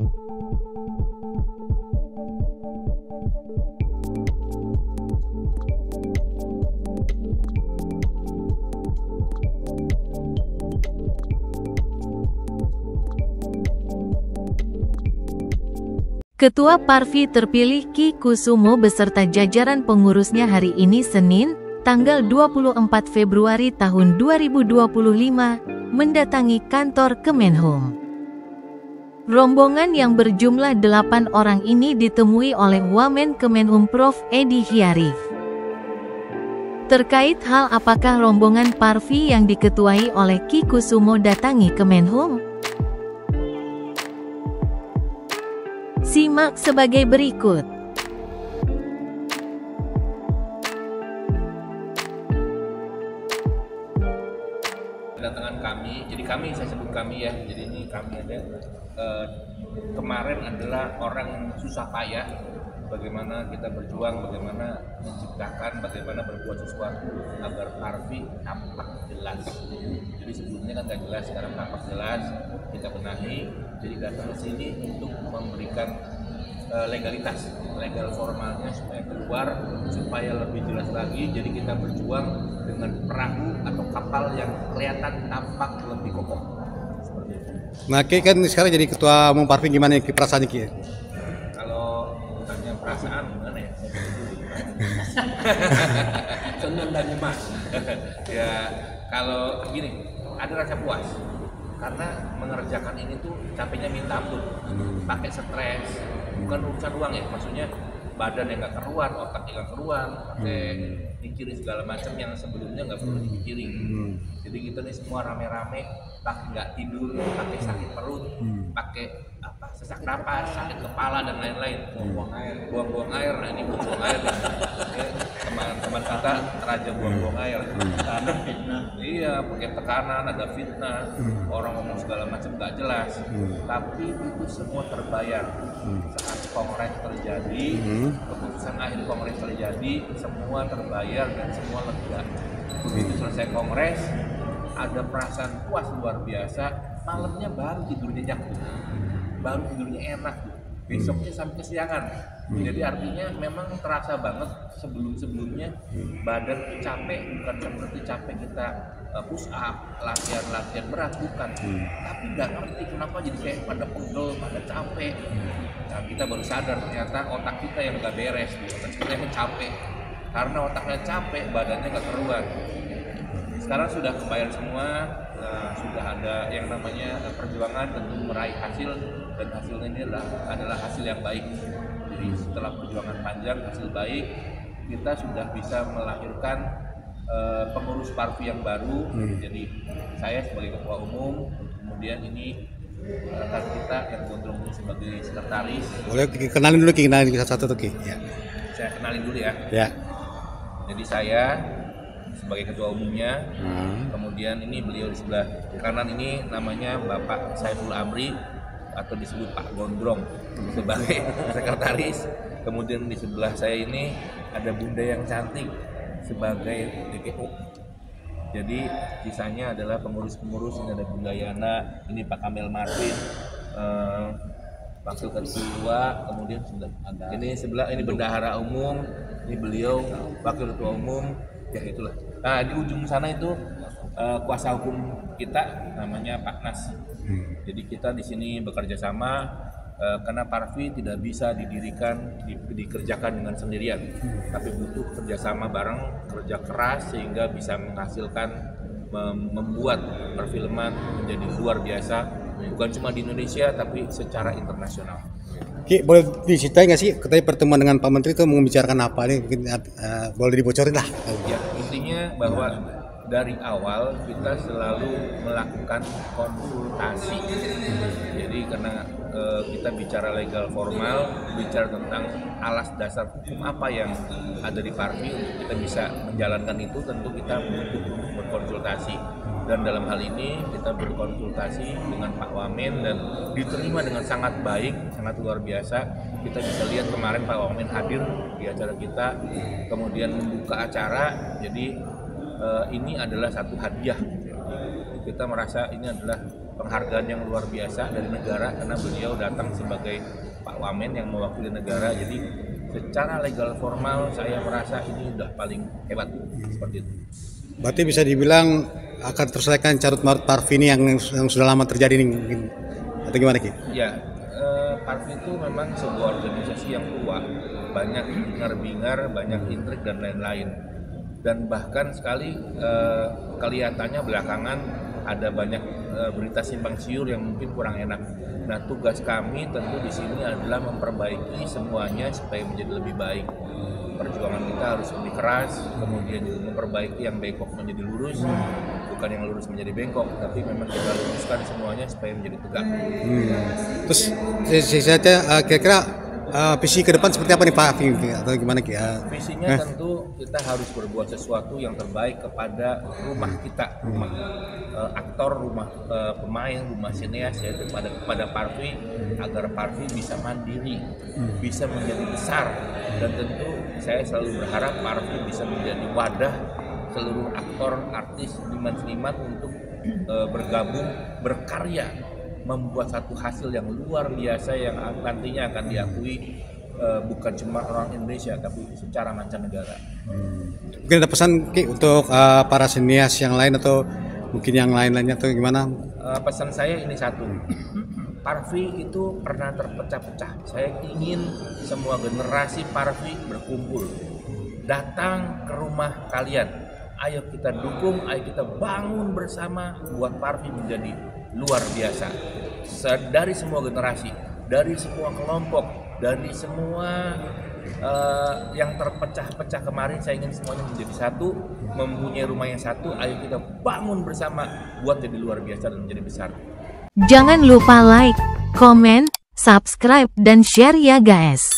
Ketua Parvi terpilih Ki Kusumo beserta jajaran pengurusnya hari ini Senin, tanggal 24 Februari tahun 2025, mendatangi kantor Kemenhum. Rombongan yang berjumlah 8 orang ini ditemui oleh Wamen Kemenhum Prof. Edi Hiarif. Terkait hal apakah rombongan Parvi yang diketuai oleh Ki Kusumo datangi Kemenhum? Simak sebagai berikut. Kedatangan kami, jadi kami saya sebut kami ya, jadi ini kami ada kemarin adalah orang susah payah, bagaimana kita berjuang, bagaimana menciptakan, bagaimana berbuat sesuatu agar Parvi tampak jelas. Jadi sebelumnya kan nggak jelas, sekarang tampak jelas, kita benahi. Jadi datang ke sini untuk memberikan legalitas, legal formalnya supaya keluar, supaya lebih jelas lagi. Jadi kita berjuang dengan perahu atau kapal yang kelihatan tampak lebih kokoh. Seperti itu. Nah, Ki kan sekarang jadi ketua umum Parvi, gimana Ki perasaannya Ki? Kalau bukannya perasaan gimana ya? Senang dan nyemas. Ya kalau gini, ada rasa puas karena mengerjakan ini tuh capeknya minta ampun, pakai stres, bukan urusan uang ya, maksudnya badan yang nggak keruan, otak yang nggak keruan, pakai mikirin segala macam yang sebelumnya nggak perlu dipikirin. Jadi kita nih semua rame-rame, pakai nggak tidur, pakai sakit perut, pakai apa, sesak napas, sakit kepala dan lain-lain, buang-buang air, nah ini buang-buang air. Teman-teman kata raja buang-buang air, karena fitnah. Iya, pakai tekanan, ada fitnah, orang ngomong segala macam nggak jelas, tapi itu semua terbayar saat kongres terjadi, keputusan akhir kongres terjadi, semua terbayar dan semua lega. Begitu selesai kongres, ada perasaan puas luar biasa, malamnya baru tidur nyenyak, baru tidurnya enak, besoknya sampai kesiangan. Jadi artinya memang terasa banget sebelum-sebelumnya badan capek, bukan seperti capek kita push up, latihan berat, bukan. Tapi nggak ngerti kenapa jadi kayak pada pegel, pada capek. Nah, kita baru sadar ternyata otak kita yang nggak beres, otak kita yang capek. Karena otaknya capek, badannya nggak keruan. Sekarang sudah kebayar semua, sudah ada yang namanya perjuangan tentu meraih hasil, dan hasilnya ini adalah hasil yang baik. Jadi setelah perjuangan panjang, hasil baik, kita sudah bisa melahirkan pengurus Parvi yang baru. Jadi saya sebagai ketua umum, kemudian ini rekan kita yang gondrong ini sebagai sekretaris. Boleh kenalin dulu Ki, kenalin satu-satu Ki. Ya. Saya kenalin dulu ya. Ya. Jadi saya sebagai ketua umumnya, kemudian ini beliau di sebelah kanan ini namanya Bapak Saiful Amri atau disebut Pak Gondrong sebagai sekretaris. Kemudian di sebelah saya ini ada Bunda yang cantik sebagai DPO. Jadi sisanya adalah pengurus-pengurus, ini ada Bunda Yana, ini Pak Kamel Martin, Wakil Ketua, kemudian sudah ada ini sebelah ini bendahara umum, ini beliau Wakil Ketua Umum, ya itulah. Nah di ujung sana itu kuasa hukum kita namanya Pak Nas. Jadi kita di sini bekerja sama karena Parvi tidak bisa didirikan, dikerjakan dengan sendirian, tapi butuh kerjasama bareng, kerja keras sehingga bisa menghasilkan, membuat perfilman menjadi luar biasa, bukan cuma di Indonesia tapi secara internasional. Ki, boleh diceritain nggak sih, katanya pertemuan dengan Pak Menteri itu membicarakan apa nih? Mungkin boleh dibocorin lah. Ya, intinya bahwa dari awal kita selalu melakukan konsultasi. Jadi karena kita bicara legal formal, bicara tentang alas dasar hukum apa yang ada di Parvi, untuk kita bisa menjalankan itu tentu kita butuh berkonsultasi. Dan dalam hal ini kita berkonsultasi dengan Pak Wamen dan diterima dengan sangat baik, sangat luar biasa. Kita bisa lihat kemarin Pak Wamen hadir di acara kita, kemudian membuka acara. Jadi ini adalah satu hadiah. Kita merasa ini adalah penghargaan yang luar biasa dari negara karena beliau datang sebagai Pak Wamen yang mewakili negara. Jadi secara legal formal saya merasa ini udah paling hebat seperti itu. Berarti bisa dibilang akan terselesaikan carut marut Parvi ini yang sudah lama terjadi nih, atau gimana Ki? Ya, Parvi itu memang sebuah organisasi yang tua, banyak hingar-bingar, banyak intrik dan lain-lain. Dan bahkan sekali kelihatannya belakangan ada banyak berita simpang siur yang mungkin kurang enak. Nah, tugas kami tentu di sini adalah memperbaiki semuanya supaya menjadi lebih baik. Perjuangan kita harus lebih keras, kemudian juga memperbaiki yang bengkok menjadi lurus, bukan yang lurus menjadi bengkok, tapi memang kita luruskan semuanya supaya menjadi tegak. Terus saya kira-kira visi ke depan seperti apa nih Pak Afi atau gimana Ki? Visinya tentu kita harus berbuat sesuatu yang terbaik kepada rumah kita, rumah aktor, rumah pemain, rumah sineas, yaitu kepada Parvi, agar Parvi bisa mandiri, bisa menjadi besar, dan tentu saya selalu berharap Parvi bisa menjadi wadah seluruh aktor, artis, seniman-seniman untuk bergabung, berkarya, membuat satu hasil yang luar biasa yang nantinya akan diakui bukan cuma orang Indonesia tapi secara mancanegara. Mungkin ada pesan Ki untuk para sinias yang lain atau mungkin yang lain-lainnya atau gimana? Pesan saya ini satu, Parvi itu pernah terpecah-pecah. Saya ingin semua generasi Parvi berkumpul, datang ke rumah kalian. Ayo kita dukung, ayo kita bangun bersama buat Parvi menjadi luar biasa. Dari semua generasi, dari semua kelompok, dari semua yang terpecah-pecah kemarin, saya ingin semuanya menjadi satu, mempunyai rumah yang satu. Ayo kita bangun bersama buat jadi luar biasa dan menjadi besar. Jangan lupa like, komen, subscribe, dan share ya guys.